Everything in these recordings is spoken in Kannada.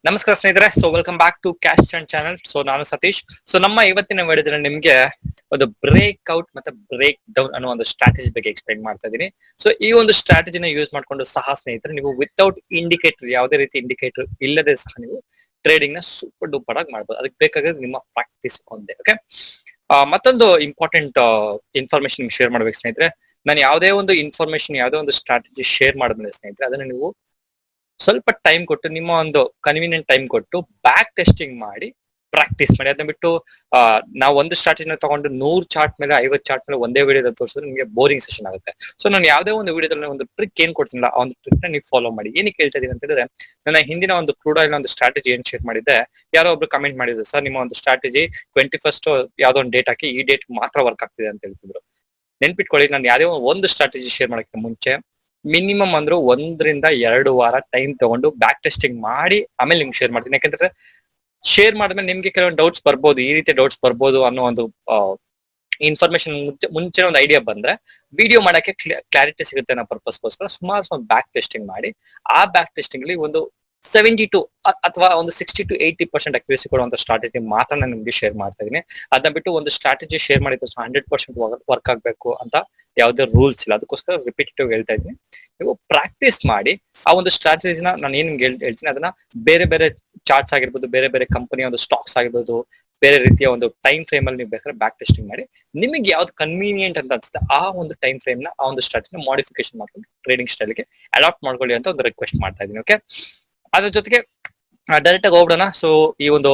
ನಮಸ್ಕಾರ ಸ್ನೇಹಿತರೆ. So welcome back to cash and channel. So ನಾನು ಸತೀಶ್. ಸೊ ನಮ್ಮ ಇವತ್ತಿನ ವಿಡಿಯೋದಲ್ಲಿ ನಿಮ್ಗೆ ಒಂದು ಬ್ರೇಕ್ ಔಟ್ ಮತ್ತೆ ಬ್ರೇಕ್ ಡೌನ್ ಅನ್ನೋ ಒಂದು ಸ್ಟ್ರಾಟಜಿ ಬಗ್ಗೆ ಎಕ್ಸ್ಪ್ಲೈನ್ ಮಾಡ್ತಾ ಇದ್ದೀನಿ. ಸೊ ಈ ಒಂದು ಸ್ಟ್ರಾಟಜಿನ ಯೂಸ್ ಮಾಡ್ಕೊಂಡು ಸಹ ಸ್ನೇಹಿತರೆ ನೀವು ವಿತೌಟ್ ಇಂಡಿಕೇಟರ್, ಯಾವುದೇ ರೀತಿ ಇಂಡಿಕೇಟರ್ ಇಲ್ಲದೆ ಸಹ ನೀವು ಟ್ರೇಡಿಂಗ್ ನ ಸೂಪರ್ ಡೂಪರ್ ಆಗಿ ಮಾಡ್ಬೋದು. ಅದಕ್ಕೆ ಬೇಕಾಗಿರೋದು ನಿಮ್ಮ ಪ್ರಾಕ್ಟೀಸ್ ಒಂದೇ. ಓಕೆ, ಮತ್ತೊಂದು ಇಂಪಾರ್ಟೆಂಟ್ ಇನ್ಫಾರ್ಮೇಶನ್ ನಿಮ್ಗೆ ಶೇರ್ ಮಾಡ್ಬೇಕು ಸ್ನೇಹಿತರೆ. ನಾನು ಯಾವುದೇ ಒಂದು ಇನ್ಫಾರ್ಮೇಶನ್, ಯಾವುದೇ ಒಂದು ಸ್ಟ್ರಾಟಜಿ ಶೇರ್ ಮಾಡಿದ್ಮೇಲೆ ಸ್ನೇಹಿತರೆ ಅದನ್ನ ನೀವು ಸ್ವಲ್ಪ ಟೈಮ್ ಕೊಟ್ಟು, ನಿಮ್ಮ ಒಂದು ಕನ್ವೀನಿಯಂಟ್ ಟೈಮ್ ಕೊಟ್ಟು ಬ್ಯಾಕ್ ಟೆಸ್ಟಿಂಗ್ ಮಾಡಿ ಪ್ರಾಕ್ಟೀಸ್ ಮಾಡಿ. ಅದನ್ನ ಬಿಟ್ಟು ನಾವು ಒಂದು ಸ್ಟ್ರಾಟಜಿನ ತಗೊಂಡು 100 ಚಾರ್ಟ್ ಮೇಲೆ 50 ಚಾರ್ಟ್ ಮೇಲೆ ಒಂದೇ ವಿಡಿಯೋದಲ್ಲಿ ತೋರಿಸಿದ್ರೆ ನಿಮಗೆ ಬೋರಿಂಗ್ ಸೆಷನ್ ಆಗುತ್ತೆ. ಸೊ ನಾನು ಯಾವುದೇ ಒಂದು ವಿಡಿಯೋದಲ್ಲಿ ಒಂದು ಟ್ರಿಕ್ ಏನ್ ಕೊಡ್ತೀನಿಲ್ಲ, ಆ ಒಂದು ಟ್ರಿಕ್ ನ ನೀವು ಫಾಲೋ ಮಾಡಿ. ಏನಕ್ಕೆ ಹೇಳ್ತಾ ಇದೀನಿ ಅಂತ ಹೇಳಿದ್ರೆ, ನನ್ನ ಹಿಂದಿನ ಒಂದು ಕ್ರೂಡ್ ಆಯಿಲ್ ಒಂದು ಸ್ಟ್ರಾಟಜಿ ಏನ್ ಶೇರ್ ಮಾಡಿದ್ದೆ, ಯಾರೋ ಒಬ್ರು ಕಮೆಂಟ್ ಮಾಡಿದ್ರು, ಸರ್ ನಿಮ್ಮ ಒಂದು ಸ್ಟ್ರಾಟಜಿ 21st ಯಾವ್ದೋ ಒಂದು ಡೇಟ್ ಹಾಕಿ ಈ ಡೇಟ್ ಮಾತ್ರ ವರ್ಕ್ ಆಗ್ತಿದೆ ಅಂತ ಹೇಳ್ತಿದ್ರು. ನೆನ್ಪಿಟ್ಕೊಳ್ಳಿ, ನಾನು ಯಾವುದೇ ಒಂದು ಸ್ಟ್ರಾಟಜಿ ಶೇರ್ ಮಾಡಕ್ಕೆ ಮುಂಚೆ ಮಿನಿಮಮ್ ಅಂದ್ರೂ 1-2 ವಾರ ಟೈಮ್ ತಗೊಂಡು ಬ್ಯಾಕ್ ಟೆಸ್ಟಿಂಗ್ ಮಾಡಿ ಆಮೇಲೆ ನಿಮ್ಗೆ ಶೇರ್ ಮಾಡ್ತೀನಿ. ಯಾಕಂದ್ರೆ ಶೇರ್ ಮಾಡಿದ್ಮೇಲೆ ನಿಮ್ಗೆ ಕೆಲವೊಂದು ಡೌಟ್ಸ್ ಬರ್ಬೋದು, ಈ ರೀತಿ ಡೌಟ್ಸ್ ಬರ್ಬೋದು ಅನ್ನೋ ಒಂದು ಇನ್ಫಾರ್ಮೇಶನ್ ಮುಂಚೆ ಒಂದು ಐಡಿಯಾ ಬಂದ್ರೆ ವಿಡಿಯೋ ಮಾಡಕ್ಕೆ ಕ್ಲಾರಿಟಿ ಸಿಗುತ್ತೆ ಅನ್ನೋ ಪರ್ಪಸ್ಗೋಸ್ಕರ ಸುಮಾರು ಬ್ಯಾಕ್ ಟೆಸ್ಟಿಂಗ್ ಮಾಡಿ, ಆ ಬ್ಯಾಕ್ ಟೆಸ್ಟಿಂಗ್ ಅಲ್ಲಿ ಒಂದು 70 ಅಥವಾ ಒಂದು 60-80% ಅಕ್ಯುರೇಸಿ ಕೊಡುವಂತ ಸ್ಟ್ರಾಟಜಿ ಮಾತ್ರ ನಾನು ನಿಮ್ಗೆ ಶೇರ್ ಮಾಡ್ತಾ ಇದೀನಿ. ಅದನ್ನ ಬಿಟ್ಟು ಒಂದು ಸ್ಟ್ರಾಟಜಿ ಶೇರ್ ಮಾಡಿದ 100% ವರ್ಕ್ ಆಗ್ಬೇಕು ಅಂತ ಯಾವುದೇ ರೂಲ್ಸ್ ಇಲ್ಲ. ಅದಕ್ಕೋಸ್ಕರ ರಿಪೀಟೇಟಿವ್ ಹೇಳ್ತಾ ಇದೀನಿ. ನೀವು ಪ್ರಾಕ್ಟೀಸ್ ಮಾಡಿ ಆ ಒಂದು ಸ್ಟ್ರಾಟಜಿನ ನಾನು ಏನ್ ನಿಮ್ಗೆ ಹೇಳ್ತೀನಿ ಅದನ್ನ ಬೇರೆ ಬೇರೆ ಚಾರ್ಟ್ಸ್ ಆಗಿರ್ಬೋದು, ಬೇರೆ ಬೇರೆ ಕಂಪನಿಯ ಒಂದು ಸ್ಟಾಕ್ಸ್ ಆಗಿರ್ಬೋದು, ಬೇರೆ ರೀತಿಯ ಒಂದು ಟೈಮ್ ಫ್ರೇಮ್ ಅಲ್ಲಿ ನೀವು ಬೇಕಾದ್ರೆ ಬ್ಯಾಕ್ ಟೆಸ್ಟಿಂಗ್ ಮಾಡಿ ನಿಮಗೆ ಯಾವ್ದು ಕನ್ವೀನಿಯಂಟ್ ಅಂತ ಅನ್ಸುತ್ತೆ ಆ ಒಂದು ಟೈಮ್ ಫ್ರೇಮ್ ನ, ಆ ಒಂದು ಸ್ಟ್ರಾಟಜಿನ ಮಾಡಿಫಿಕೇಶನ್ ಮಾಡ್ಕೊಂಡು ಟ್ರೇಡಿಂಗ್ ಸ್ಟೈಲ್ಗೆ ಅಡಾಪ್ಟ್ ಮಾಡ್ಕೊಳ್ಳಿ ಅಂತ ಒಂದು ರಿಕ್ವೆಸ್ಟ್ ಮಾಡ್ತಾ ಇದೀನಿ. ಓಕೆ, ಅದ್ರ ಜೊತೆಗೆ ಡೈರೆಕ್ಟ್ ಆಗಿ ಹೋಗ್ಬಿಡೋಣ. ಸೊ ಈ ಒಂದು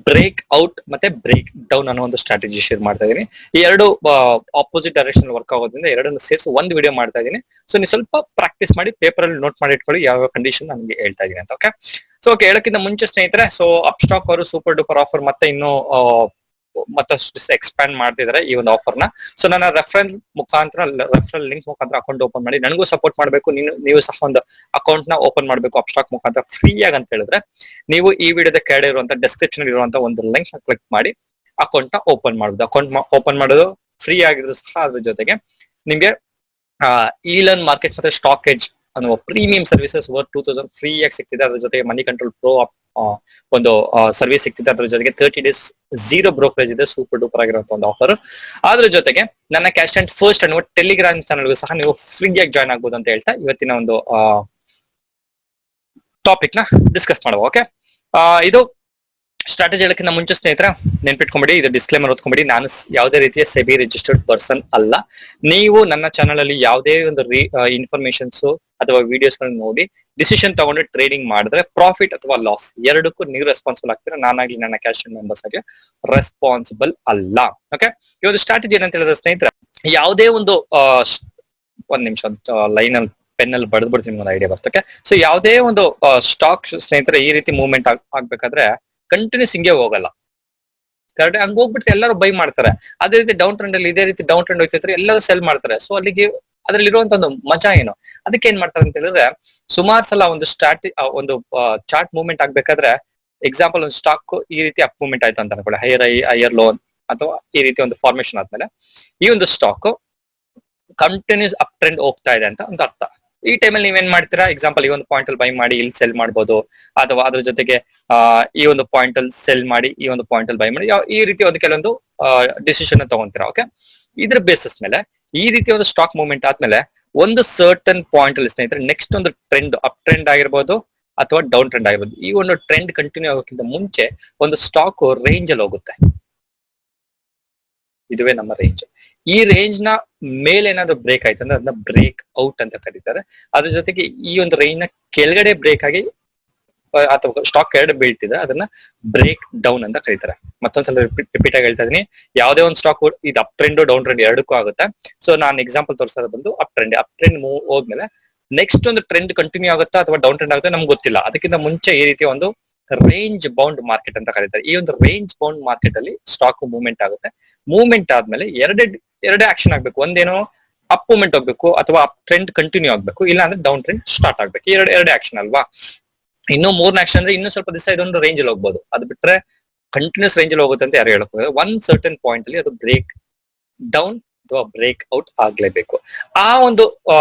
ಬ್ರೇಕ್ ಔಟ್ ಮತ್ತೆ ಬ್ರೇಕ್ ಡೌನ್ ಅನ್ನೋ ಒಂದು ಸ್ಟ್ರಾಟಜಿ ಶೇರ್ ಮಾಡ್ತಾ ಇದೀನಿ. ಈ ಎರಡು ಆಪೋಸಿಟ್ ಡೈರೆಕ್ಷನ್ ವರ್ಕ್ ಆಗೋದ್ರಿಂದ ಎರಡನ್ನು ಸೇರಿಸಿ ಒಂದು ವಿಡಿಯೋ ಮಾಡ್ತಾ ಇದೀನಿ. ಸೊ ನೀವು ಸ್ವಲ್ಪ ಪ್ರಾಕ್ಟೀಸ್ ಮಾಡಿ ಪೇಪರ್ ಅಲ್ಲಿ ನೋಟ್ ಮಾಡಿ ಇಟ್ಕೊಳ್ಳಿ ಯಾವ ಕಂಡೀಷನ್ ನನಗೆ ಹೇಳ್ತಾ ಇದೀನಿ ಅಂತ. ಓಕೆ, ಸೊ ಓಕೆ, ಹೇಳಕ್ಕಿಂತ ಮುಂಚೆ ಸ್ನೇಹಿತರೆ, ಸೊ ಅಪ್ ಸ್ಟಾಕ್ ಅವರು ಸೂಪರ್ ಡೂಪರ್ ಆಫರ್ ಮತ್ತೆ ಇನ್ನು ಮತ್ತಷ್ಟು ಎಕ್ಸ್ಪ್ಯಾಂಡ್ ಮಾಡ್ತಿದ್ದಾರೆ ಈ ಒಂದು ಆಫರ್ ನ. ಸೊ ನನ್ನ ರೆಫರಲ್ ಲಿಂಕ್ ಮುಖಾಂತರ ಅಕೌಂಟ್ ಓಪನ್ ಮಾಡಿ ನನಗೂ ಸಪೋರ್ಟ್ ಮಾಡಬೇಕು, ನೀವು ಸಹ ಒಂದು ಅಕೌಂಟ್ ನ ಓಪನ್ ಮಾಡಬೇಕು ಅಪ್ ಸ್ಟಾಕ್ ಮುಖಾಂತರ ಫ್ರೀ ಆಗಿ ಅಂತ ಹೇಳಿದ್ರೆ ನೀವು ಈ ವಿಡಿಯೋದ ಕೆಳಗಡೆ ಇರುವಂತ ಡಿಸ್ಕ್ರಿಪ್ಷನ್ ಇರುವಂತ ಒಂದು ಲಿಂಕ್ ನ ಕ್ಲಿಕ್ ಮಾಡಿ ಅಕೌಂಟ್ ನ ಓಪನ್ ಮಾಡುದು. ಅಕೌಂಟ್ ಓಪನ್ ಮಾಡೋದು ಫ್ರೀ ಆಗಿದ್ರು ಸಹ ಅದ್ರ ಜೊತೆಗೆ ನಿಮ್ಗೆ ಇ-ಲರ್ನ್ ಮಾರ್ಕೆಟ್ ಮತ್ತೆ ಸ್ಟಾಕ್ ಎಡ್ಜ್ ಅನ್ನುವ ಪ್ರೀಮಿಯಂ ಸರ್ವಿಸಸ್ ವರ್ತ್ 2000 ಫ್ರೀ ಆಗಿ ಸಿಗ್ತಿದೆ. ಅದ್ರ ಜೊತೆಗೆ ಮನಿ ಕಂಟ್ರೋಲ್ ಪ್ರೋ ಒಂದು ಸರ್ವಿಸ್ ಸಿಗ್ತಿದೆ. ಅದ್ರ ಜೊತೆಗೆ 30 days ಝೀರೋ ಬ್ರೋಕರೇಜ್ ಇದೆ, ಸೂಪರ್ ಡೂಪರ್ ಆಗಿರುವಂತ ಒಂದು ಆಫರ್. ಅದ್ರ ಜೊತೆಗೆ ನನ್ನ ಕ್ಯಾಶ್ ಅಂಡ್ ಫಸ್ಟ್ ಅನ್ನುವ ಟೆಲಿಗ್ರಾಮ್ ಚಾನಲ್ಗೂ ಸಹ ನೀವು ಫ್ರೀ ಆಗಿ ಜಾಯ್ನ್ ಆಗ್ಬೋದು ಅಂತ ಹೇಳ್ತಾ ಇವತ್ತಿನ ಒಂದು ಟಾಪಿಕ್ ನ ಡಿಸ್ಕಸ್ ಮಾಡುವ. ಓಕೆ, ಇದು ಸ್ಟ್ರಾಟಜಿ ಹೇಳಕ್ಕಿಂತ ಮುಂಚೆ ಸ್ನೇಹಿತರೆ ನೆನ್ಪಿಟ್ಕೊಂಬಿಡಿ, ಇದು ಡಿಸ್ಕ್ಲೇಮರ್ ಓದ್ಕೊಂಬಿಡಿ, ನಾನು ಯಾವುದೇ ರೀತಿಯ ಸೆಬಿ ರಿಜಿಸ್ಟರ್ಡ್ ಪರ್ಸನ್ ಅಲ್ಲ. ನೀವು ನನ್ನ ಚಾನಲ್ ಅಲ್ಲಿ ಯಾವುದೇ ಒಂದು ಇನ್ಫಾರ್ಮೇಶನ್ಸ್ ಅಥವಾ ವಿಡಿಯೋಸ್ ನೋಡಿ ಡಿಸಿಷನ್ ತಗೊಂಡು ಟ್ರೇಡಿಂಗ್ ಮಾಡಿದ್ರೆ ಪ್ರಾಫಿಟ್ ಅಥವಾ ಲಾಸ್ ಎರಡಕ್ಕೂ ನೀವು ರೆಸ್ಪಾನ್ಸಿಬಲ್ ಆಗ್ತೀರಾ. ನಾನಾಗ್ಲಿ ನನ್ನ ಕ್ಯಾಶ್ ಮೆಂಬರ್ಸ್ ಆಗಿ ರೆಸ್ಪಾನ್ಸಿಬಲ್ ಅಲ್ಲ. ಓಕೆ, ಈ ಒಂದು ಸ್ಟ್ರಾಟಜಿ ಏನಂತ ಹೇಳಿದ್ರೆ ಸ್ನೇಹಿತರೆ, ಯಾವುದೇ ಒಂದು ಒಂದ್ ನಿಮಿಷ ಲೈನ್ ಅಲ್ಲಿ ಪೆನ್ ಅಲ್ಲಿ ಬಡ್ದ್ಬಿಡ್ತೀನಿ, ಒಂದು ಐಡಿಯಾ ಬರ್ತಕ್ಕೆ. ಸೊ ಯಾವುದೇ ಒಂದು ಸ್ಟಾಕ್ ಸ್ನೇಹಿತರೆ ಈ ರೀತಿ ಮೂವ್ಮೆಂಟ್ ಆಗ್ಬೇಕಾದ್ರೆ ಕಂಟಿನ್ಯೂಸ್ ಹಿಂಗೆ ಹೋಗಲ್ಲ. ಕರೆಕ್ಟ್, ಹಂಗ ಹೋಗ್ಬಿಟ್ಟು ಎಲ್ಲರೂ ಬೈ ಮಾಡ್ತಾರೆ. ಅದೇ ರೀತಿ ಡೌನ್ ಟ್ರೆಂಡ್ ಅಲ್ಲಿ ಇದೇ ರೀತಿ ಡೌನ್ ಟ್ರೆಂಡ್ ಹೋಗ್ತಿದ್ರೆ ಎಲ್ಲರೂ ಸೆಲ್ ಮಾಡ್ತಾರೆ. ಸೊ ಅಲ್ಲಿಗೆ ಅದ್ರಲ್ಲಿ ಇರುವಂತ ಒಂದು ಮಜಾ ಏನು, ಅದಕ್ಕೆ ಏನ್ ಮಾಡ್ತಾರೆ ಅಂತ ಹೇಳಿದ್ರೆ, ಸುಮಾರು ಸಲ ಒಂದು ಒಂದು ಚಾರ್ಟ್ ಮೂವ್ಮೆಂಟ್ ಆಗ್ಬೇಕಾದ್ರೆ, ಎಕ್ಸಾಂಪಲ್ ಒಂದು ಸ್ಟಾಕ್ ಈ ರೀತಿ ಅಪ್ ಮೂವ್ಮೆಂಟ್ ಆಯ್ತು ಅಂತ ಅನ್ಕೊಳ್ಳಿ, ಹೈಯರ್ ಲೋ ಅಥವಾ ಈ ರೀತಿ ಒಂದು ಫಾರ್ಮೇಶನ್ ಆದ್ಮೇಲೆ ಈ ಒಂದು ಸ್ಟಾಕ್ ಕಂಟಿನ್ಯೂಸ್ ಅಪ್ ಟ್ರೆಂಡ್ ಹೋಗ್ತಾ ಇದೆ ಅಂತ ಒಂದು ಅರ್ಥ. ಈ ಟೈಮಲ್ಲಿ ನೀವೇನ್ ಮಾಡ್ತೀರಾ, ಎಕ್ಸಾಂಪಲ್ ಈ ಒಂದು ಪಾಯಿಂಟ್ ಅಲ್ಲಿ ಬೈ ಮಾಡಿ ಇಲ್ಲಿ ಸೆಲ್ ಮಾಡ್ಬೋದು, ಅಥವಾ ಅದ್ರ ಜೊತೆಗೆ ಈ ಒಂದು ಪಾಯಿಂಟ್ ಅಲ್ಲಿ ಸೆಲ್ ಮಾಡಿ ಈ ಒಂದು ಪಾಯಿಂಟ್ ಅಲ್ಲಿ ಬೈ ಮಾಡಿ, ಈ ರೀತಿ ಒಂದು ಕೆಲವೊಂದು ಡಿಸಿಷನ್ ತಗೊಂತೀರಾ. ಓಕೆ, ಇದ್ರ ಬೇಸಿಸ್ ಮೇಲೆ ಈ ರೀತಿ ಒಂದು ಸ್ಟಾಕ್ ಮೂವ್ಮೆಂಟ್ ಆದ್ಮೇಲೆ ಒಂದು ಸರ್ಟನ್ ಪಾಯಿಂಟ್ ಅಲ್ಲಿ ಸ್ನೇಹಿತರೆ ನೆಕ್ಸ್ಟ್ ಒಂದು ಟ್ರೆಂಡ್, ಅಪ್ ಟ್ರೆಂಡ್ ಆಗಿರ್ಬೋದು ಅಥವಾ ಡೌನ್ ಟ್ರೆಂಡ್ ಆಗಿರ್ಬೋದು, ಈ ಒಂದು ಟ್ರೆಂಡ್ ಕಂಟಿನ್ಯೂ ಆಗೋಕ್ಕಿಂತ ಮುಂಚೆ ಒಂದು ಸ್ಟಾಕ್ ರೇಂಜ್ ಅಲ್ಲಿ ಹೋಗುತ್ತೆ. ಇದುವೇ ನಮ್ಮ ರೇಂಜ್. ಈ ರೇಂಜ್ ನ ಮೇಲೆ ಏನಾದ್ರು ಬ್ರೇಕ್ ಆಯ್ತು ಅಂದ್ರೆ ಅದನ್ನ ಬ್ರೇಕ್ ಔಟ್ ಅಂತ ಕರೀತಾರೆ. ಅದ್ರ ಜೊತೆಗೆ ಈ ಒಂದು ರೇಂಜ್ ನ ಕೆಳಗಡೆ ಬ್ರೇಕ್ ಆಗಿ ಅಥವಾ ಸ್ಟಾಕ್ ಕೆಳಗಡೆ ಬೀಳ್ತಿದ್ರೆ ಅದನ್ನ ಬ್ರೇಕ್ ಡೌನ್ ಅಂತ ಕರೀತಾರೆ. ಮತ್ತೊಂದ್ಸಲ ರಿಪೀಟ್ ಆಗಿ ಹೇಳ್ತಾ ಇದೀನಿ, ಯಾವುದೇ ಒಂದು ಸ್ಟಾಕ್ ಇದು ಅಪ್ ಟ್ರೆಂಡ್ ಡೌನ್ ಟ್ರೆಂಡ್ ಎರಡಕ್ಕೂ ಆಗುತ್ತೆ. ಸೊ ನಾನು ಎಕ್ಸಾಂಪಲ್ ತೋರಿಸೋದು ಬಂದು ಅಪ್ ಟ್ರೆಂಡ್ ಮೂವ್ ಹೋದ್ಮೇಲೆ ನೆಕ್ಸ್ಟ್ ಒಂದು ಟ್ರೆಂಡ್ ಕಂಟಿನ್ಯೂ ಆಗುತ್ತಾ ಅಥವಾ ಡೌನ್ ಟ್ರೆಂಡ್ ಆಗುತ್ತೆ ನಮ್ಗೆ ಗೊತ್ತಿಲ್ಲ. ಅದಕ್ಕಿಂತ ಮುಂಚೆ ಈ ರೀತಿಯ ಒಂದು ರೇಂಜ್ ಬೌಂಡ್ ಮಾರ್ಕೆಟ್ ಅಂತ ಕರೀತಾರೆ. ಈ ಒಂದು ರೇಂಜ್ ಬೌಂಡ್ ಮಾರ್ಕೆಟ್ ಅಲ್ಲಿ ಸ್ಟಾಕ್ ಮೂವ್ಮೆಂಟ್ ಆಗುತ್ತೆ. ಮೂವ್ಮೆಂಟ್ ಆದ್ಮೇಲೆ ಎರಡೇ ಆಕ್ಷನ್ ಆಗ್ಬೇಕು. ಒಂದೇನೋ ಅಪ್ ಮೂವ್ಮೆಂಟ್ ಹೋಗ್ಬೇಕು ಅಥವಾ ಅಪ್ ಟ್ರೆಂಡ್ ಕಂಟಿನ್ಯೂ ಆಗ್ಬೇಕು, ಇಲ್ಲ ಅಂದ್ರೆ ಡೌನ್ ಟ್ರೆಂಡ್ ಸ್ಟಾರ್ಟ್ ಆಗ್ಬೇಕು. ಎರಡೇ ಆಕ್ಷನ್ ಅಲ್ವಾ. ಇನ್ನು ಮೂರನೇ ಆಕ್ಷನ್ ಅಂದ್ರೆ ಇನ್ನು ಸ್ವಲ್ಪ ದಿವಸ ಇದೊಂದು ರೇಂಜ್ ಅಲ್ಲಿ ಹೋಗ್ಬೋದು. ಅದು ಬಿಟ್ರೆ ಕಂಟಿನ್ಯೂಸ್ ರೇಂಜ್ ಅಲ್ಲಿ ಹೋಗುತ್ತೆ ಅಂತ ಯಾರು ಹೇಳಕ್ ಒನ್ ಸರ್ಟನ್ ಪಾಯಿಂಟ್ ಅಲ್ಲಿ ಅದು ಬ್ರೇಕ್ ಡೌನ್ ಅಥವಾ ಬ್ರೇಕ್ ಔಟ್ ಆಗ್ಲೇಬೇಕು. ಆ ಒಂದು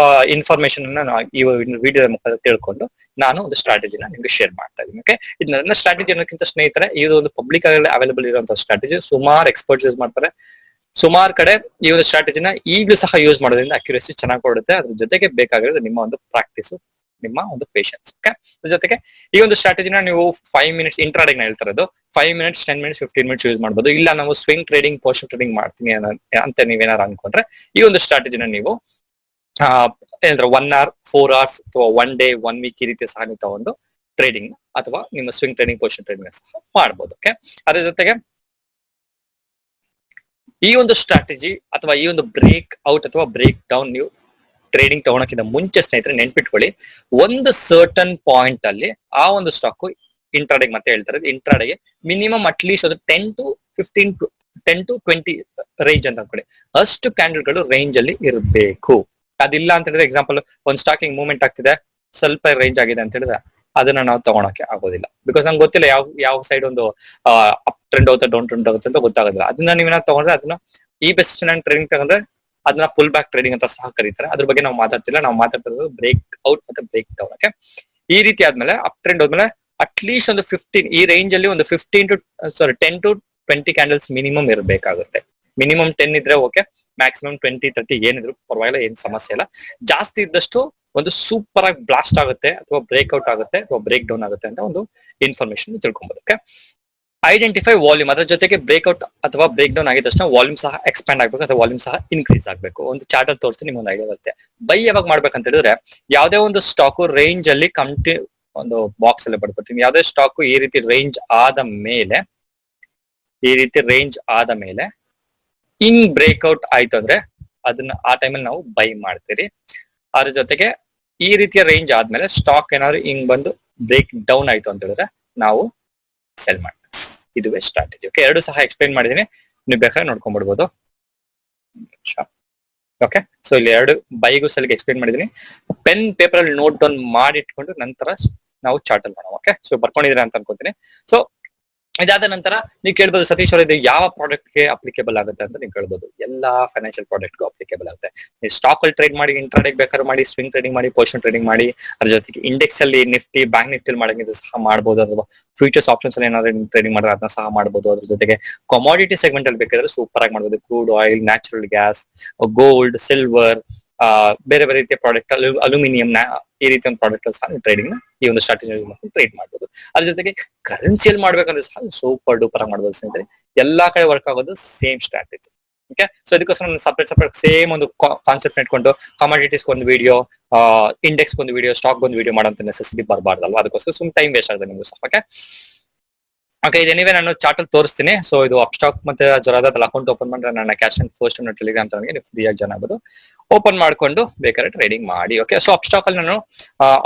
ಇನ್ಫಾರ್ಮೇಶನ್ ಅನ್ನ ಈ ವಿಡಿಯೋ ಮುಖಾಂತರ ತಿಳ್ಕೊಂಡು ನಾನು ಒಂದು ಸ್ಟ್ರಾಟಜಿನ ನಿಮ್ಗೆ ಶೇರ್ ಮಾಡ್ತಾ ಇದ್ದೀನಿ. ಓಕೆ, ಇದು ನನ್ನ ಸ್ಟ್ರಾಟಜಿ ಅನ್ನೋಕ್ಕಿಂತ ಸ್ನೇಹಿತರೆ, ಇದು ಒಂದು ಪಬ್ಲಿಕ್ ಆಗಿ ಅವೈಲೇಬಲ್ ಇರುವಂತಹ ಸ್ಟ್ರಾಟಜಿ. ಸುಮಾರು ಎಕ್ಸ್ಪರ್ಟ್ಸ್ ಯೂಸ್ ಮಾಡ್ತಾರೆ. ಸುಮಾರು ಕಡೆ ಈ ಒಂದು ಸ್ಟ್ರಾಟಜಿನ ಈಗಲೂ ಸಹ ಯೂಸ್ ಮಾಡೋದ್ರಿಂದ ಅಕ್ಯುರಸಿ ಚೆನ್ನಾಗಿ ಕೊಡುತ್ತೆ. ಅದ್ರ ಜೊತೆಗೆ ಬೇಕಾಗಿರೋದು ನಿಮ್ಮ ಒಂದು ಪ್ರಾಕ್ಟೀಸ್, ನಿಮ್ಮ ಒಂದು ಪೇಷನ್ಸ್. ಓಕೆ, ಜೊತೆಗೆ ಈ ಒಂದು ಸ್ಟ್ರಾಟಜಿನ ನೀವು 5 ಮಿನಿಟ್ಸ್ ಇಂಟ್ರಾಡೇ ಹೇಳ್ತಾ ಇರೋದು 5 ಮಿನಿಟ್ಸ್, 10 ಮಿನಿಟ್ಸ್, 15 ಮಿನಿಟ್ಸ್ ಯೂಸ್ ಮಾಡಬಹುದು. ಇಲ್ಲ ನಾವು ಸ್ವಿಂಗ್ ಟ್ರೇಡಿಂಗ್, ಪೋಷನ್ ಟ್ರೇಡಿಂಗ್ ಮಾಡ್ತೀನಿ ಅಂತ ನೀವೇನಾರು ಅನ್ಕೊಂಡ್ರೆ ಈ ಒಂದು ಸ್ಟ್ರಾಟಜಿನ ನೀವು ಏನಂದ್ರೆ 1 hour, 4 hours ಅಥವಾ 1 day, 1 week ಈ ರೀತಿ ಸಹ ನೀವು ತಗೊಂಡು ಟ್ರೇಡಿಂಗ್ ಅಥವಾ ನಿಮ್ಮ ಸ್ವಿಂಗ್ ಟ್ರೇಡಿಂಗ್, ಪೋಷನ್ ಟ್ರೇಡಿಂಗ್ ಸಹ ಮಾಡಬಹುದು. ಓಕೆ, ಅದ್ರ ಜೊತೆಗೆ ಈ ಒಂದು ಸ್ಟ್ರಾಟಜಿ ಅಥವಾ ಈ ಒಂದು ಬ್ರೇಕ್ ಔಟ್ ಅಥವಾ ಬ್ರೇಕ್ ಡೌನ್ ನೀವು ಟ್ರೇಡಿಂಗ್ ತಗೊಳಕ್ಕಿಂತ ಮುಂಚೆ ಸ್ನೇಹಿತರೆ ನೆನ್ಪಿಟ್ಕೊಳ್ಳಿ, ಒಂದು ಸರ್ಟನ್ ಪಾಯಿಂಟ್ ಅಲ್ಲಿ ಆ ಒಂದು ಸ್ಟಾಕ್ ಇಂಟ್ರಾಡೆಗೆ ಮತ್ತೆ ಹೇಳ್ತಾರೆ, ಇಂಟ್ರಾಡೆಗೆ ಮಿನಿಮಮ್ ಅಟ್ಲೀಸ್ಟ್ ಅದು 10 to 15 to 10 to 20 ರೇಂಜ್ ಅಂತ ಅನ್ಕೊಳ್ಳಿ. ಅಷ್ಟು ಕ್ಯಾಂಡಲ್ ಗಳು ರೇಂಜ್ ಅಲ್ಲಿ ಇರಬೇಕು. ಅದಿಲ್ಲ ಅಂತ ಹೇಳಿದ್ರೆ, ಎಕ್ಸಾಂಪಲ್ ಒಂದು ಸ್ಟಾಕಿಂಗ್ ಮೂವ್ಮೆಂಟ್ ಆಗ್ತಿದೆ, ಸ್ವಲ್ಪ ರೇಂಜ್ ಆಗಿದೆ ಅಂತ ಹೇಳಿದ್ರೆ ಅದನ್ನ ನಾವು ತಗೊಳಕ್ಕೆ ಆಗೋದಿಲ್ಲ. ಬಿಕಾಸ್ ನಮ್ಗೆ ಗೊತ್ತಿಲ್ಲ ಯಾವ ಸೈಡ್ ಒಂದು ಅಪ್ ಟ್ರೆಂಡ್ ಹೋಗುತ್ತೆ, ಡೌನ್ ಟ್ರೆಂಡ್ ಹೋಗುತ್ತೆ ಅಂತ ಗೊತ್ತಾಗೋದಿಲ್ಲ. ಅದನ್ನ ನೀವೇನಾದ್ರು ತಗೊಂಡ್ರೆ ಅದನ್ನ ಈ ಬೆಸ್ಟ್ ಟ್ರೇಡಿಂಗ್ ತಗೊಂಡ್ರೆ ಅದನ್ನ ಪುಲ್ ಬ್ಯಾಕ್ ಟ್ರೇಡಿಂಗ್ ಅಂತ ಸಹ ಕರೀತಾರೆ. ಅದ್ರ ಬಗ್ಗೆ ನಾವು ಮಾತಾಡ್ತಿಲ್ಲ. ನಾವು ಮಾತಾಡ್ತಿರೋದು ಬ್ರೇಕ್ ಔಟ್ ಮತ್ತೆ ಬ್ರೇಕ್ ಡೌನ್. ಓಕೆ, ಈ ರೀತಿ ಆದ್ಮೇಲೆ ಅಪ್ ಟ್ರೆಂಡ್ ಹೋದ್ಮೇಲೆ ಅಟ್ಲೀಸ್ಟ್ ಒಂದು 15 ಈ ರೇಂಜ್ ಅಲ್ಲಿ ಒಂದು 10 to 20 ಕ್ಯಾಂಡಲ್ಸ್ ಮಿನಿಮಮ್ ಇರಬೇಕಾಗುತ್ತೆ. ಮಿನಿಮಮ್ 10 ಇದ್ರೆ ಓಕೆ, ಮ್ಯಾಕ್ಸಿಮಮ್ 20, 30 ಏನಿದ್ರು ಪರವಾಗಿಲ್ಲ, ಏನ್ ಸಮಸ್ಯೆ ಇಲ್ಲ. ಜಾಸ್ತಿ ಇದ್ದಷ್ಟು ಒಂದು ಸೂಪರ್ ಆಗಿ ಬ್ಲಾಸ್ಟ್ ಆಗುತ್ತೆ ಅಥವಾ ಬ್ರೇಕ್ಔಟ್ ಆಗುತ್ತೆ ಅಥವಾ ಬ್ರೇಕ್ ಡೌನ್ ಆಗುತ್ತೆ ಅಂತ ಒಂದು ಇನ್ಫಾರ್ಮೇಶನ್ ತಿಳ್ಕೊಬಹುದು. Okay, identify volume. ಅದ್ರ ಜೊತೆಗೆ ಬ್ರೇಕ್ಔಟ್ ಅಥವಾ ಬ್ರೇಕ್ ಡೌನ್ ಆಗಿದ ತಕ್ಷಣ ವಾಲ್ಯೂಮ್ ಸಹ ಎಕ್ಸ್ಪ್ಯಾಂಡ್ ಆಗ್ಬೇಕು ಅಥವಾ ವಾಲ್ಯೂಮ್ ಸಹ ಇನ್ಕ್ರೀಸ್ ಆಗ್ಬೇಕು. ಒಂದು ಚಾರ್ಟ್ ಅಲ್ಲಿ ತೋರಿಸಿ ನಿಮ್ಗೆ ಒಂದು ಐಡಿಯಾ ಬರುತ್ತೆ. ಬೈ ಯಾವಾಗ ಮಾಡ್ಬೇಕಂತ ಹೇಳಿದ್ರೆ, ಯಾವ್ದೇ ಒಂದು ಸ್ಟಾಕ್ ರೇಂಜ್ ಅಲ್ಲಿ ಒಂದು ಬಾಕ್ಸ್ ಅಲ್ಲಿ ಬರ್ಕೊಡ್ತೀನಿ. ಯಾವ್ದೇ ಸ್ಟಾಕ್ ಈ ರೀತಿ ರೇಂಜ್ ಆದ ಮೇಲೆ ಹಿಂಗ್ ಬ್ರೇಕ್ಔಟ್ ಆಯ್ತು ಅಂದ್ರೆ ಅದನ್ನ ಆ ಟೈಮಲ್ಲಿ ನಾವು ಬೈ ಮಾಡ್ತೀರಿ. ಅದ್ರ ಜೊತೆಗೆ ಈ ರೀತಿಯ ರೇಂಜ್ ಆದ್ಮೇಲೆ ಸ್ಟಾಕ್ ಏನಾದ್ರು ಹಿಂಗ್ ಬಂದು ಬ್ರೇಕ್ ಡೌನ್ ಆಯ್ತು ಅಂತ ಹೇಳಿದ್ರೆ ನಾವು ಸೆಲ್ ಮಾಡ್ತೀವಿ. ಇದುವೇ ಸ್ಟ್ರಾಟಜಿ. ಓಕೆ, ಎರಡು ಸಹ ಎಕ್ಸ್ಪ್ಲೈನ್ ಮಾಡಿದೀನಿ, ನೀವು ಬೇಕಾದ್ರೆ ನೋಡ್ಕೊಂಡ್ಬಿಡ್ಬೋದು. ಓಕೆ, ಸೊ ಇಲ್ಲಿ ಎರಡು ಬೈಗೂ ಸೆಲ್ಗೆ ಎಕ್ಸ್ಪ್ಲೈನ್ ಮಾಡಿದೀನಿ. ಪೆನ್ ಪೇಪರ್ ಅಲ್ಲಿ ನೋಟ್ ಡೌನ್ ಮಾಡಿಟ್ಕೊಂಡು ನಂತರ ನಾವು ಚಾರ್ಟ್ ಅಲ್ಲಿ ಮಾಡೋಣ. ಓಕೆ, ಸೊ ಬರ್ಕೊಂಡಿದ್ದೀರಾ ಅಂತ ಅನ್ಕೋತೀನಿ. ಸೊ ಇದಾದ ನಂತರ ನೀವು ಕೇಳ್ಬೋದು, ಸತೀಶ್ ಅವರು ಇದು ಯಾವ ಪ್ರಾಡಕ್ಟ್ ಗೆ ಅಪ್ಲಿಕೇಬಲ್ ಆಗುತ್ತೆ ಅಂತ ನೀವು ಕೇಳ್ಬೋದು. ಎಲ್ಲಾ ಫೈನಾನ್ಷಿಯಲ್ ಪ್ರಾಡಕ್ಟ್ ಗೂ ಅಪ್ಲಿಕೇಬಲ್ ಆಗುತ್ತೆ. ನೀವು ಸ್ಟಾಕ್ ಅಲ್ಲಿ ಟ್ರೇಡ್ ಮಾಡಿ, ಇಂಟ್ರಾಡೇ ಬೇಕಾದ್ರೆ ಮಾಡಿ, ಸ್ವಿಂಗ್ ಟ್ರೇಡಿಂಗ್ ಮಾಡಿ, ಪೊಸಿಷನ್ ಟ್ರೇಡಿಂಗ್ ಮಾಡಿ, ಅದ್ರ ಜೊತೆಗೆ ಇಂಡೆಕ್ಸ್ ಅಲ್ಲಿ ನಿಫ್ಟಿ, ಬ್ಯಾಂಕ್ ನಿಫ್ಟಿ ಮಾಡೋದು ಸಹ ಮಾಡಬಹುದು. ಅಥವಾ ಫ್ಯೂಚರ್ಸ್ ಆಪ್ಷನ್ಸ್ ಅಲ್ಲಿ ಏನಾದ್ರು ಟ್ರೇಡಿಂಗ್ ಮಾಡಿದ್ರೆ ಅದನ್ನ ಸಹ ಮಾಡಬಹುದು. ಅದ್ರ ಜೊತೆಗೆ ಕಮಾಡಿಟಿ ಸೆಗ್ಮೆಂಟ್ ಅಲ್ಲಿ ಬೇಕಾದ್ರೆ ಸೂಪರ್ ಆಗಿ ಮಾಡಬಹುದು. Crude oil, natural gas, gold, silver, ಬೇರೆ ಬೇರೆ ರೀತಿಯ ಪ್ರಾಡಕ್ಟ್, ಅಲ್ಯೂಮಿನಿಯಂ, ಈ ರೀತಿಯ ಒಂದು ಪ್ರಾಡಕ್ಟ್ ಸಹ ಟ್ರೇಡಿಂಗ್ ಈ ಒಂದು ಸ್ಟ್ರಾಟಜಿ ಟ್ರೇಡ್ ಮಾಡಬಹುದು. ಅದ್ರ ಜೊತೆಗೆ ಕರೆನ್ಸಿಯಲ್ಲಿ ಮಾಡ್ಬೇಕಂದ್ರೆ ಸಹ ಸೂಪರ್ ಡೂಪರ್ ಆಗಿ ಮಾಡಬಹುದು ಸ್ನೇಹಿತರೆ. ಎಲ್ಲಾ ಕಡೆ ವರ್ಕ್ ಆಗೋದು ಸೇಮ್ ಸ್ಟ್ರಾಟಜಿ. ಓಕೆ, ಸೊ ಇದಕ್ಕೋಸ್ಕರ ನಾನು ಸಪರೇಟ್ ಸೇಮ್ ಒಂದು ಕಾನ್ಸೆಪ್ಟ್ ಇಟ್ಕೊಂಡು ಕಮಾಡಿಟೀಸ್ ಒಂದು ವಿಡಿಯೋ, ಇಂಡೆಕ್ಸ್ ಒಂದು ವಿಡಿಯೋ, ಸ್ಟಾಕ್ ಒಂದು ವಿಡಿಯೋ ಮಾಡೋಂತ ನೆಸೆಸಿಟಿ ಬರಬಾರ್ದಲ್ವಾ. ಅದಕ್ಕೋಸ್ಕರ ಸುಮ್ ಟೈಮ್ ವೇಸ್ಟ್ ಆಗುತ್ತೆ ನಿಮ್ಗೆ ಸಹ. ಓಕೆ, ಇದೇನಿವೆ ನಾನು ಚಾರ್ಟ್ ಅಲ್ಲಿ ತೋರಿಸ್ತೀನಿ. ಸೊ ಇದು ಅಪ್ ಸ್ಟಾಕ್ ಮತ್ತೆ ಜೊರಾದಲ್ಲಿ ಅಕೌಂಟ್ ಓಪನ್ ಮಾಡಿದ್ರೆ ನನ್ನ ಕ್ಯಾಶ್ ಅಂಡ್ ಫಸ್ಟ್ ಟೆಲಿಗ್ರಾಮ್ ಚಾನಲ್ಗೆ ನೀವು ಫ್ರೀ ಆಗಿ ಜಾಯ್ನ್ ಆಗ್ಬೋದು. ಓಪನ್ ಮಾಡ್ಕೊಂಡು ಬೇಕಾದ್ರೆ ಟ್ರೇಡಿಂಗ್ ಮಾಡಿ. ಓಕೆ, ಸೊ ಅಪ್ ಸ್ಟಾಕ್ ಅಲ್ಲಿ ನಾನು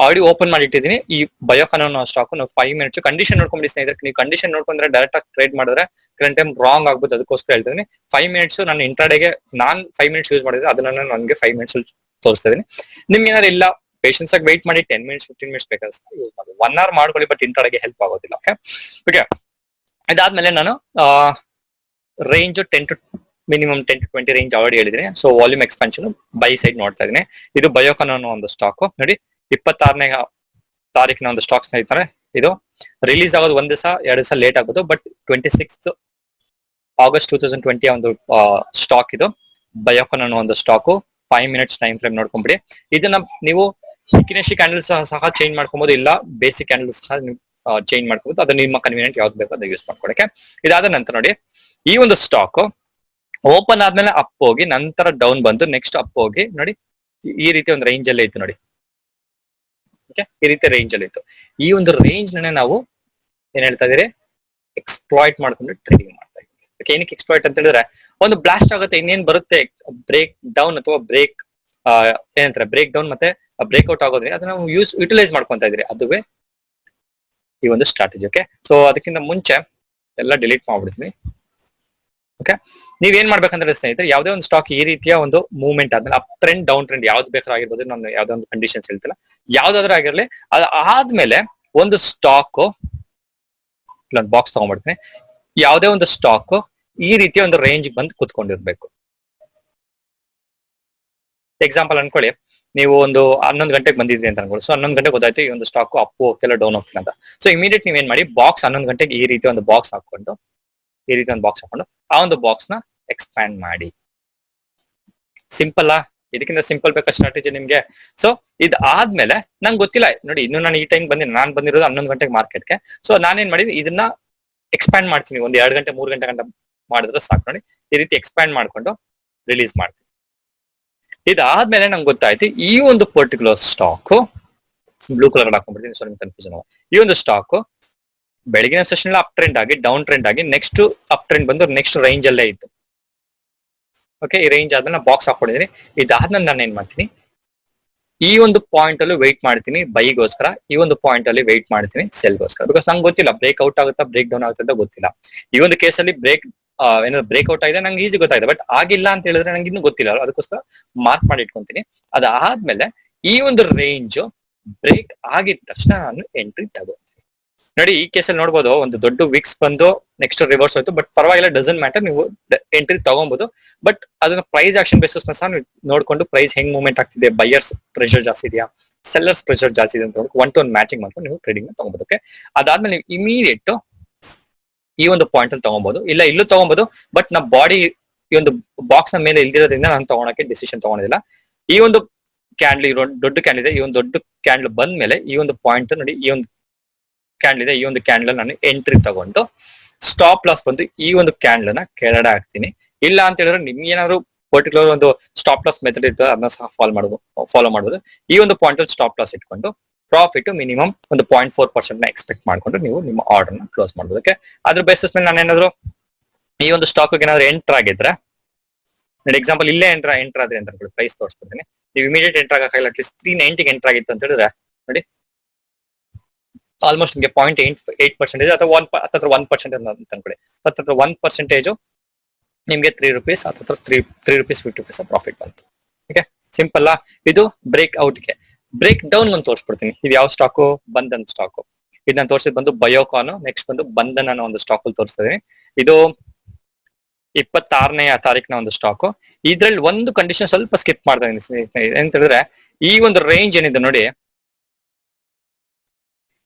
ಆಲ್ರೆಡಿ ಓಪನ್ ಮಾಡಿಟ್ಟಿದ್ದೀನಿ. ಈ ಬಯೋಕಾನ್ ಅನ್ನೋ ಸ್ಟಾಕ್ ನಾವು 5 ಮಿನಿಟ್ಸ್ ಕಂಡೀಷನ್ ನೋಡ್ಕೊಂಡು ಸ್ನೇಹಿತರೆ. ನೀವು ಕಂಡೀಷನ್ ನೋಡ್ಕೊಂಡ್ರೆ ಡೈರೆಕ್ಟ್ ಆಗಿ ಟ್ರೇಡ್ ಮಾಡಿದ್ರೆ ಕೆಲವು ಟೈಮ್ ರಾಂಗ್ ಆಗ್ಬೋದು. ಅದಕ್ಕೋಸ್ಕರ ಹೇಳ್ತೀನಿ 5 ಮಿನಿಟ್ಸ್ ನಾನು ಇಂಟ್ರಾಡೇಗೆ 5 ಮಿನಿಟ್ಸ್ ಯೂಸ್ ಮಾಡಿದ್ರೆ ಅದನ್ನ ನನಗೆ 5 ಮಿನಿಟ್ಸ್ ತೋರಿಸ್ತಾ ಇದೀನಿ. ನಿಮ್ಗೆ ಏನಾದ್ರು ಇಲ್ಲ ಪೇಷನ್ಸ್ ಆಗಿ ವೇಟ್ ಮಾಡಿ 10 ಮಿನಿಟ್ಸ್ 15 ಮಿನಿಟ್ಸ್ ಬೇಕಾದ್ರೆ ಯೂಸ್ ಮಾಡಿ. 1 hour ಮಾಡ್ಕೊಳ್ಳಿ, ಬಟ್ ಇಂಟ್ರಾಡೇಗೆ ಹೆಲ್ಪ್ ಆಗೋದಿಲ್ಲ. ಓಕೆ, ಇದಾದ್ಮೇಲೆ ನಾನು range minimum 10 to 20 range already ಹೇಳಿದೀನಿ. So volume expansion buy side ನೋಡ್ತಾ ಇದೀನಿ. ಇದು ಬಯೋಕಾನ್ ಅನ್ನೋ ಒಂದು ಸ್ಟಾಕ್ ನೋಡಿ, 26ನೇ ತಾರೀಕಿನ ಒಂದು ಸ್ಟಾಕ್ ಸ್ನೇಹಿತರೆ. ಇದು ರಿಲೀಸ್ ಆಗೋದು 1 ದಿವಸ 2 ದಿವಸ ಲೇಟ್ ಆಗ್ಬೋದು, ಬಟ್ 26th August 2020 ಒಂದು ಸ್ಟಾಕ್ ಇದು ಬಯೋಕಾನ್ ಅನ್ನೋ ಒಂದು ಸ್ಟಾಕ್. 5 ಮಿನಿಟ್ಸ್ ಟೈಮ್ ಫ್ರೇಮ್ ನೋಡ್ಕೊಂಡ್ಬಿಡಿ. ಇದನ್ನ ನೀವು ಹಿಕಿನೆಶಿ ಕ್ಯಾಂಡಲ್ಸ್ ಸಹ ಚೇಂಜ್ ಮಾಡ್ಕೊಬಹುದು, ಇಲ್ಲ ಬೇಸಿಕ್ ಕ್ಯಾಂಡಲ್ಸ್ ಸಹ ಚೇಂಜ್ ಮಾಡ್ಕೋಬಹುದು. ಅದು ನಿಮ್ಮ ಕನ್ವೀನಿಯಂಟ್ ಯಾವ್ದು ಬೇಕೋ ಅದನ್ನ ಯೂಸ್ ಮಾಡ್ಕೊಳಕ್ಕೆ. ಇದಾದ ನಂತರ ನೋಡಿ, ಈ ಒಂದು ಸ್ಟಾಕ್ ಓಪನ್ ಆದ್ಮೇಲೆ ಅಪ್ ಹೋಗಿ ನಂತರ ಡೌನ್ ಬಂದು ನೆಕ್ಸ್ಟ್ ಅಪ್ ಹೋಗಿ ನೋಡಿ ಈ ರೀತಿ ಒಂದು ರೇಂಜ್ ಅಲ್ಲಿ ಇತ್ತು ನೋಡಿ. ಓಕೆ, ಈ ರೀತಿ ರೇಂಜ್ ಅಲ್ಲಿ ಇತ್ತು. ಈ ಒಂದು ರೇಂಜ್ ನಾವು ಏನ್ ಹೇಳ್ತಾ ಇದೀರಿ, ಎಕ್ಸ್ಪ್ಲಾಯ್ಟ್ ಮಾಡ್ಕೊಂಡು ಟ್ರೇಡಿಂಗ್ ಮಾಡ್ತಾ ಇದ್ದೀವಿ. ಓಕೆ, ಏನಕ್ಕೆ ಎಕ್ಸ್ಪ್ಲಾಯ್ಟ್ ಅಂತ ಹೇಳಿದ್ರೆ ಒಂದು ಬ್ಲಾಸ್ಟ್ ಆಗುತ್ತೆ, ಇನ್ನೇನ್ ಬರುತ್ತೆ ಬ್ರೇಕ್ ಡೌನ್ ಅಥವಾ ಏನಂತಾರೆ ಬ್ರೇಕ್ ಡೌನ್ ಮತ್ತೆ ಬ್ರೇಕ್ಔಟ್ ಆಗೋದ್ರೆ ಅದನ್ನ ನಾವು ಯುಟಿಲೈಸ್ ಮಾಡ್ಕೊಂತಾ ಇದ್ರಿ. ಅದುವೇ ಈ ಒಂದು ಸ್ಟ್ರಾಟಜಿ. ಓಕೆ, ಸೊ ಅದಕ್ಕಿಂತ ಮುಂಚೆ ಎಲ್ಲ ಡಿಲೀಟ್ ಮಾಡ್ಬಿಡ್ತೀನಿ. ಓಕೆ, ನೀವೇನ್ ಮಾಡ್ಬೇಕಂದ್ರೆ ಸ್ನೇಹಿತರೆ, ಯಾವ್ದೇ ಒಂದು ಸ್ಟಾಕ್ ಈ ರೀತಿಯ ಒಂದು ಮೂವ್ಮೆಂಟ್ ಆದ್ಮೇಲೆ ಅಪ್ ಟ್ರೆಂಡ್, ಡೌನ್ ಟ್ರೆಂಡ್ ಯಾವ್ದು ಬೇಕಾದ್ರೂ ಆಗಿರ್ಬೋದು, ನಾನು ಯಾವ್ದೋ ಒಂದು ಕಂಡೀಷನ್ಸ್ ಹೇಳ್ತಿಲ್ಲ, ಯಾವ್ದಾದ್ರೂ ಆಗಿರ್ಲಿ, ಅದಾದ್ಮೇಲೆ ಒಂದು ಸ್ಟಾಕ್ ಇಲ್ಲೊಂದು ಬಾಕ್ಸ್ ತಗೊಂಡ್ಬಿಡ್ತೀನಿ. ಯಾವ್ದೇ ಒಂದು ಸ್ಟಾಕ್ ಈ ರೀತಿಯ ಒಂದು ರೇಂಜ್ ಬಂದು ಕುತ್ಕೊಂಡಿರ್ಬೇಕು. ಎಕ್ಸಾಂಪಲ್ ಅನ್ಕೊಳ್ಳಿ, ನೀವು ಒಂದು 11 ಗಂಟೆಗೆ ಬಂದಿದ್ರಿ ಅಂತ ಅನ್ಕೊಳ್ಳಿ. ಸೊ 11 ಗಂಟೆಗೆ ಗೊತ್ತಾಯ್ತು ಈ ಒಂದು ಸ್ಟಾಕ್ ಅಪ್ ಹೋಗ್ತಿಲ್ಲ, ಡೌನ್ ಹೋಗ್ತಿಲ್ಲ ಅಂತ. ಸೊ ಇಮಿಡಿಯೇಟ್ ನೀವ್ ಏನ್ ಮಾಡಿ, ಬಾಕ್ಸ್ 11 ಗಂಟೆಗೆ ಈ ರೀತಿ ಒಂದು ಬಾಕ್ಸ್ ಹಾಕೊಂಡು, ಆ ಒಂದು ಬಾಕ್ಸ್ ನ ಎಕ್ಸ್ಪ್ಯಾಂಡ್ ಮಾಡಿ. ಸಿಂಪಲ್. ಇದಕ್ಕಿಂತ ಸಿಂಪಲ್ ಬೇಕಾ ಸ್ಟ್ರಾಟಜಿ ನಿಮ್ಗೆ? ಸೊ ಇದಾದ್ಮೇಲೆ ನಂಗೆ ಗೊತ್ತಿಲ್ಲ ನೋಡಿ, ಇನ್ನು ನಾನು ಈ ಟೈಮ್ ನಾನು ಬಂದಿರೋದು 11 ಗಂಟೆಗೆ ಮಾರ್ಕೆಟ್ಗೆ. ಸೊ ನಾನೇನ್ ಮಾಡಿದ್ವಿ, ಇದನ್ನ ಎಕ್ಸ್ಪ್ಯಾಂಡ್ ಮಾಡ್ತೀನಿ. ಒಂದು 2 ಗಂಟೆ 3 ಗಂಟೆ ಗಂಟ ಮಾಡಿದ್ರೆ ಸಾಕು ನೋಡಿ. ಈ ರೀತಿ ಎಕ್ಸ್ಪ್ಯಾಂಡ್ ಮಾಡ್ಕೊಂಡು ರಿಲೀಸ್ ಮಾಡ್ತೀನಿ. ಇದಾದ್ಮೇಲೆ ನಂಗೆ ಗೊತ್ತಾಯ್ತು ಈ ಒಂದು ಪರ್ಟಿಕ್ಯುಲರ್ ಸ್ಟಾಕ್, ಬ್ಲೂ ಕಲರ್ ಹಾಕೊಂಡ್ಬಿಡ್ತೀನಿ, ಸ್ವಲ್ಪ ಕನ್ಫ್ಯೂಷನ್. ಈ ಒಂದು ಸ್ಟಾಕ್ ಬೆಳಗಿನ ಸೆಷನ್ ಅಪ್ ಟ್ರೆಂಡ್ ಆಗಿ ಡೌನ್ ಟ್ರೆಂಡ್ ಆಗಿ ನೆಕ್ಸ್ಟ್ ಅಪ್ ಟ್ರೆಂಡ್ ಬಂದು ನೆಕ್ಸ್ಟ್ ರೇಂಜ್ ಅಲ್ಲೇ ಇತ್ತು. ಓಕೆ, ಈ ರೇಂಜ್ ಆದ್ಮೇಲೆ ನಾನು ಬಾಕ್ಸ್ ಹಾಕೊಂಡಿದ್ದೀನಿ. ಇದಾದ್ಮೇಲೆ ನಾನು ಏನ್ ಮಾಡ್ತೀನಿ, ಈ ಒಂದು ಪಾಯಿಂಟ್ ಅಲ್ಲಿ ವೆಯ್ಟ್ ಮಾಡ್ತೀನಿ ಬೈಗೋಸ್ಕರ, ಈ ಒಂದು ಪಾಯಿಂಟ್ ಅಲ್ಲಿ ವೆಯ್ಟ್ ಮಾಡ್ತೀನಿ ಸೆಲ್ಗೋಸ್ಕರ. ಬಿಕಾಸ್ ನಂಗೆ ಗೊತ್ತಿಲ್ಲ ಬ್ರೇಕ್ ಔಟ್ ಆಗುತ್ತಾ ಬ್ರೇಕ್ ಡೌನ್ ಆಗುತ್ತೆ ಅಂತ ಗೊತ್ತಿಲ್ಲ. ಈ ಒಂದು ಕೇಸಲ್ಲಿ ಏನಾದ್ರು ಬ್ರೇಕ್ ಔಟ್ ಆಗಿದೆ ನಂಗೆ ಈಸಿ ಗೊತ್ತಾಗಿದೆ, ಬಟ್ ಆಗಿಲ್ಲ ಅಂತ ಹೇಳಿದ್ರೆ ನಂಗೆ ಇನ್ನೂ ಗೊತ್ತಿಲ್ಲ. ಅದಕ್ಕೋಸ್ಕರ ಮಾರ್ಕ್ ಮಾಡಿ ಇಟ್ಕೊಂತೀನಿ. ಅದಾದ್ಮೇಲೆ ಈ ಒಂದು ರೇಂಜ್ ಬ್ರೇಕ್ ಆಗಿದ ತಕ್ಷಣ ನಾನು ಎಂಟ್ರಿ ತಗೋತೀನಿ. ನೋಡಿ, ಈ ಕೇಸಲ್ಲಿ ನೋಡ್ಬೋದು, ಒಂದು ದೊಡ್ಡ ವಿಕ್ಸ್ ಬಂದು ನೆಕ್ಸ್ಟ್ ರಿವರ್ಸ್ ಹೋಯ್ತು, ಬಟ್ ಪರವಾಗಿಲ್ಲ, ಡಸಂಟ್ ಮ್ಯಾಟರ್, ನೀವು ಎಂಟ್ರಿ ತಗೊಬಹುದು. ಬಟ್ ಅದನ್ನ ಪ್ರೈಸ್ ಆಕ್ಷನ್ ಬೇಸಿಸ್ ಸಹ ನೋಡ್ಕೊಂಡು ಪ್ರೈಸ್ ಹೆಂಗ್ ಮೂವ್ಮೆಂಟ್ ಆಗ್ತಿದೆ, ಬೈಯರ್ಸ್ ಪ್ರೆಷರ್ ಜಾಸ್ತಿ ಇದೆಯಾ, ಸೆಲ್ಲರ್ಸ್ ಪ್ರೆಷರ್ ಜಾಸ್ತಿ ಇದೆ ಅಂತ ನೋಡ್ಕೊಂಡು 1 to 1 ಮ್ಯಾಚಿಂಗ್ ಮಾಡ್ಕೊಂಡು ನೀವು ಟ್ರೇಡಿಂಗ್ ತಗೋಬಹುದು. ಓಕೆ, ಅದಾದ್ಮೇಲೆ ನೀವು ಇಮಿಡಿಯೇಟ್ ಈ ಒಂದು ಪಾಯಿಂಟ್ ಅಲ್ಲಿ ತಗೊಬಹುದು, ಇಲ್ಲ ಇಲ್ಲೂ ತಗೊಬಹುದು. ಬಟ್ ನಮ್ಮ ಬಾಡಿ ಈ ಒಂದು ಬಾಕ್ಸ್ ನ ಮೇಲೆ ಇಲ್ದಿರೋದ್ರಿಂದ ನಾನು ತಗೊಳಕ್ಕೆ ಡಿಸಿಷನ್ ತಗೊಂಡಿಲ್ಲ. ಈ ಒಂದು ಕ್ಯಾಂಡಲ್, ಇರೋ ದೊಡ್ಡ ಕ್ಯಾಂಡಲ್ ಇದೆ, ಈ ಒಂದು ದೊಡ್ಡ ಕ್ಯಾಂಡಲ್ ಬಂದ ಮೇಲೆ ಈ ಒಂದು ಪಾಯಿಂಟ್ ನೋಡಿ, ಈ ಒಂದು ಕ್ಯಾಂಡಲ್ ಇದೆ, ಈ ಒಂದು ಕ್ಯಾಂಡಲ್ ನಾನು ಎಂಟ್ರಿ ತಗೊಂಡು ಸ್ಟಾಪ್ ಲಾಸ್ ಬಂದು ಈ ಒಂದು ಕ್ಯಾಂಡಲ್ ನ ಕೆಳಗಡೆ ಹಾಕ್ತೀನಿ. ಇಲ್ಲ ಅಂತ ಹೇಳಿದ್ರೆ ನಿಮ್ಗೆ ಏನಾದ್ರು ಪರ್ಟಿಕ್ಯುಲರ್ ಒಂದು ಸ್ಟಾಪ್ ಲಾಸ್ ಮೆಥಡ್ ಇರ್ತದೆ, ಅದನ್ನ ಸಹ ಫಾಲೋ ಮಾಡಬಹುದು. ಈ ಒಂದು ಪಾಯಿಂಟ್ ಅಲ್ಲಿ ಸ್ಟಾಪ್ ಲಾಸ್ ಇಟ್ಕೊಂಡು ಪ್ರಾಫಿಟ್ ಮಿನಿಮಮ್ ಒಂದು 0.4% ನ ಎಕ್ಸ್ಪೆಕ್ಟ್ ಮಾಡ್ಕೊಂಡು ನೀವು ನಿಮ್ಮ ಆರ್ಡರ್ ನ ಕ್ಲೋಸ್ ಮಾಡಬಹುದು. ಓಕೆ, ಅದ್ರ ಬೇಸಿಸ್ ಮೇಲೆ ನಾನು ಏನಾದ್ರು ಈ ಒಂದು ಸ್ಟಾಕ್ ಏನಾದ್ರು ಎಂಟರ್ ಆಗಿದ್ರೆ, ನೋಡಿ ಎಕ್ಸಾಂಪಲ್ ಇಲ್ಲೇ ಎಂಟರ್ ಆದ್ರೆ ಅಂತ ಅನ್ಕೊಳ್ಳಿ, ಪ್ರೈಸ್ ತೋರಿಸ್ಕೊಡ್ತೀನಿ. ನೀವು ಇಮಿಡಿಯೇಟ್ ಎಂಟರ್ ಆಗಲ್ಲ, ಅಟ್ಲೀಸ್ಟ್ 390 ಎಂಟರ್ ಆಗಿತ್ತು ಅಂತ ಹೇಳಿದ್ರೆ ನೋಡಿ, ಆಲ್ಮೋಸ್ಟ್ ನಿಮಗೆ 0.8% ಅಥವಾ 1% ಅಂತ ಅನ್ಕೊಳ್ಳಿ. ಹತ್ರ 1% ನಿಮ್ಗೆ 3 ರೂಪೀಸ್ ಅಥವಾ 3 ರೂಪೀಸ್ 50 ಪೈಸಾ ಪ್ರಾಫಿಟ್ ಬಂತು. Okay, simple. ಇದು ಬ್ರೇಕ್ ಔಟ್ಗೆ. ಬ್ರೇಕ್ ಡೌನ್ ಒಂದು ತೋರಿಸ್ಬಿಡ್ತೀನಿ. ಇದು ಯಾವ ಸ್ಟಾಕು? ಬಂಧನ್ ಸ್ಟಾಕು. ಇದು ನಾನು ತೋರಿಸಿದ್ ಬಂದು ಬಯೋಕಾನ್, ನೆಕ್ಸ್ಟ್ ಬಂದು ಬಂಧನ್ ಅನ್ನೋ ಒಂದು ಸ್ಟಾಕ್ ಅಲ್ಲಿ ತೋರಿಸ್ತಿದ್ದೀನಿ. ಇದು 26ನೇ ತಾರೀಕಿನ ಒಂದು ಸ್ಟಾಕು. ಇದ್ರಲ್ಲಿ ಒಂದು ಕಂಡೀಷನ್ ಸ್ವಲ್ಪ ಸ್ಕಿಪ್ ಮಾಡ್ತಾ ಇದ್ದೀನಿ ಅಂತ ಹೇಳಿದ್ರೆ, ಈ ಒಂದು ರೇಂಜ್ ಏನಿದೆ ನೋಡಿ,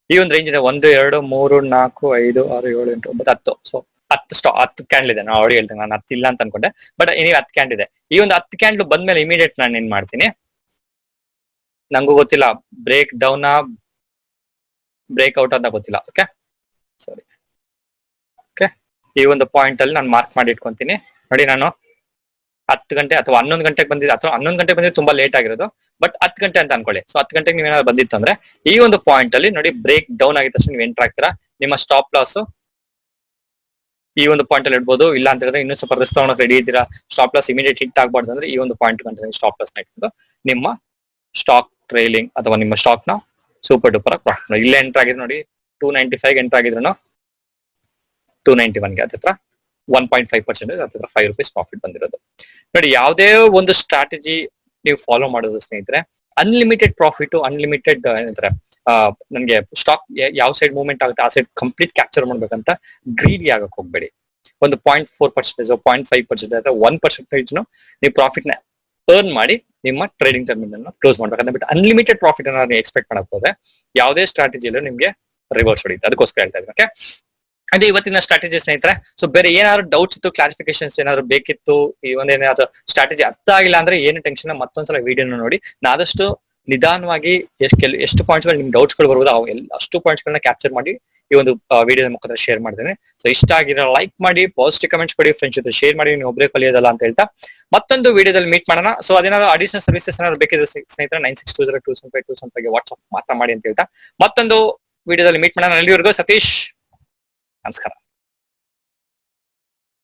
ಈ ಒಂದು ರೇಂಜ್ ಇದೆ 1 2 3 4 5 6 7 8 9 10. ಸೊ 10 ಕ್ಯಾಂಡಲ್ ಇದೆ. ನಾನು ಆಲ್ರೆಡಿ ಹೇಳ್ತೇನೆ, ನಾನು 10 ಇಲ್ಲ ಅಂತ ಅನ್ಕೊಂಡೆ, ಬಟ್ ನೀವು 10 ಕ್ಯಾಂಡಲ್ ಇದೆ. ಈ ಒಂದು 10 ಕ್ಯಾಂಡಲ್ ಬಂದ್ಮೇಲೆ ಇಮಿಡಿಯೇಟ್ ನಾನು ಏನ್ ಮಾಡ್ತೀನಿ, ನಂಗೂ ಗೊತ್ತಿಲ್ಲ ಬ್ರೇಕ್ ಡೌನ್ ಬ್ರೇಕ್ ಔಟ್ ಅಂತ ಗೊತ್ತಿಲ್ಲ. ಓಕೆ, ಸಾರಿ. ಓಕೆ, ಈ ಒಂದು ಪಾಯಿಂಟ್ ಅಲ್ಲಿ ನಾನು ಮಾರ್ಕ್ ಮಾಡಿ ಇಟ್ಕೊಂತೀನಿ. ನೋಡಿ, ನಾನು 10 ಗಂಟೆ ಅಥವಾ 11 ಗಂಟೆಗೆ ಬಂದಿದೆ, ಅಥವಾ 11 ಗಂಟೆ ಬಂದಿದ್ದು ತುಂಬಾ ಲೇಟ್ ಆಗಿರೋದು, ಬಟ್ 10 ಗಂಟೆ ಅಂತ ಅನ್ಕೊಳ್ಳಿ. ಸೊ 10 ಗಂಟೆಗೆ ನೀವೇನಾದ್ರು ಬಂದಿತ್ತು ಅಂದ್ರೆ ಈ ಒಂದು ಪಾಯಿಂಟ್ ಅಲ್ಲಿ ನೋಡಿ, ಬ್ರೇಕ್ ಡೌನ್ ಆಗಿದ ತಕ್ಷಣ ನೀವು ಎಂಟರ್ ಆಗ್ತೀರಾ. ನಿಮ್ಮ ಸ್ಟಾಪ್ ಲಾಸ್ ಈ ಒಂದು ಪಾಯಿಂಟ್ ಅಲ್ಲಿ ಇಡ್ಬೋದು. ಇಲ್ಲ ಅಂತ ಹೇಳಿದ್ರೆ ಇನ್ನೂ ಸ್ವಲ್ಪ ರಿಸ್ಕ್ ತಗೊಳಕ್ ರೆಡಿ ಇದ್ದೀರಾ, ಸ್ಟಾಪ್ ಲಾಸ್ ಇಮಿಡಿಯೇಟ್ ಹಿಟ್ ಆಗ್ಬಾರ್ದು ಅಂದ್ರೆ ಈ ಒಂದು ಪಾಯಿಂಟ್ ಗಂಟೆ ಸ್ಟಾಪ್ ಲಾಸ್ ಇಟ್ಕೊಂಡು ನಿಮ್ಮ ಸ್ಟಾಕ್ ಟ್ರೈಲಿಂಗ್ ಅಥವಾ ನಿಮ್ಮ ಸ್ಟಾಕ್ ನ ಸೂಪರ್ ಡೂಪರ್ ಪ್ರಾಫಿಟ್. ಇಲ್ಲೇ ಎಂಟರ್ ಆಗಿದ್ರೆ ನೋಡಿ, 295 ಎಂಟರ್ ಆಗಿದ್ರು 291ಗೆ ಹತ್ರ 1.5% ಹತ್ರ 5 ರೂಪೀಸ್ ಪ್ರಾಫಿಟ್ ಬಂದಿರೋದು. ನೋಡಿ, ಯಾವುದೇ ಒಂದು ಸ್ಟ್ರಾಟಜಿ ನೀವು ಫಾಲೋ ಮಾಡೋದು ಸ್ನೇಹಿತರೆ, ಅನ್ಲಿಮಿಟೆಡ್ ಪ್ರಾಫಿಟ್, ಅನ್ಲಿಮಿಟೆಡ್ ಏನಂತಾರೆ, ನನ್ಗೆ ಸ್ಟಾಕ್ ಯಾವ ಸೈಡ್ ಮೂವ್ಮೆಂಟ್ ಆಗುತ್ತೆ ಆ ಸೈಡ್ ಕಂಪ್ಲೀಟ್ ಕ್ಯಾಪ್ಚರ್ ಮಾಡ್ಬೇಕಂತ ಗ್ರೀಡಿ ಆಗಕ್ ಹೋಗ್ಬೇಡಿ. ಒಂದು 0.4%, 0.5% ಅಥವಾ 1% ನೀವು ಪ್ರಾಫಿಟ್ ನ ಅರ್ನ್ ಮಾಡಿ ನಿಮ್ಮ ಟ್ರೇಡಿಂಗ್ ಟರ್ಮಿನಲ್ ನ ಕ್ಲೋಸ್ ಮಾಡ್ಬೇಕಂತ ಬಿಟ್ಟು ಅನ್ಲಿಮಿಟೆಡ್ ಪ್ರಾಫಿಟ್ ಅನ್ನ ನೀವು ಎಕ್ಸ್ಪೆಕ್ಟ್ ಮಾಡಕ್ ಹೋದ್ರೆ ಯಾವುದೇ ಸ್ಟ್ರಾಟಜಿಯಲ್ಲೂ ನಿಮ್ಗೆ ರಿವರ್ಸ್ ಹೊಡಿಯುತ್ತೆ. ಅದಕ್ಕೋಸ್ಕರ ಹೇಳ್ತಾ ಇದ್ದೀನಿ. ಓಕೆ, ಅದೇ ಇವತ್ತಿನ ಸ್ಟ್ರಾಟಜಿ ಸ್ನೇಹಿತರೆ. ಸೊ ಬೇರೆ ಏನಾದ್ರು ಡೌಟ್ಸ್ ಇತ್ತು, ಕ್ಲಾರಿಫಿಕೇಶನ್ಸ್ ಏನಾದ್ರು ಬೇಕಿತ್ತು, ಈ ಒಂದೇನಾದ್ರು ಸ್ಟ್ರಾಟಜಿ ಅರ್ಥ ಆಗಿಲ್ಲ ಅಂದ್ರೆ ಏನು ಟೆನ್ಷನ್, ಮತ್ತೊಂದ್ಸಲ ವಿಡಿಯೋನ ನೋಡಿ. ನಾ ಆದಷ್ಟು ನಿಧಾನವಾಗಿ ಎಷ್ಟು ಪಾಯಿಂಟ್ಸ್ ಗಳು ನಿಮ್ಗೆ ಡೌಟ್ಸ್ ಗಳು ಬರ್ಬೋದು ಅಷ್ಟು ಪಾಯಿಂಟ್ಸ್ ಗಳನ್ನ ಕ್ಯಾಪ್ಚರ್ ಮಾಡಿ ಈ ಒಂದು ವಿಡಿಯೋದ ಮುಖಾಂತರ ಶೇರ್ ಮಾಡಿದ್ದೇನೆ. ಸೊ ಇಷ್ಟ ಆಗಿರೋ ಲೈಕ್ ಮಾಡಿ, ಪಾಸಿಟಿವ್ ಕಮೆಂಟ್ಸ್ ಕೊಡಿ, ಫ್ರೆಂಡ್ಸ್ ಜೊತೆ ಶೇರ್ ಮಾಡಿ. ನೀವು ಒಬ್ಬರೇ ಕಲಿಯೋದಲ್ಲ ಅಂತ ಹೇಳ್ತಾ ಮತ್ತೊಂದು ವಿಡಿಯೋದಲ್ಲಿ ಮೀಟ್ ಮಾಡೋಣ. ಸೊ ಅದೇನಾದ್ರು ಅಡಿಷನಲ್ ಸರ್ವಿಸಸ್ ಏನಾದ್ರು ಬೇಕಿದ್ರೆ ಸ್ನೇಹಿತರೆ 9620275275 ವಾಟ್ಸ್ಆಪ್ ಮಾತ್ರ ಮಾಡಿ ಅಂತ ಹೇಳ್ತಾ ಮತ್ತೊಂದು ವಿಡಿಯೋದಲ್ಲಿ ಮೀಟ್ ಮಾಡೋಣ. ಅಲ್ಲಿವರೆಗೂ ಸತೀಶ್, ನಮಸ್ಕಾರ.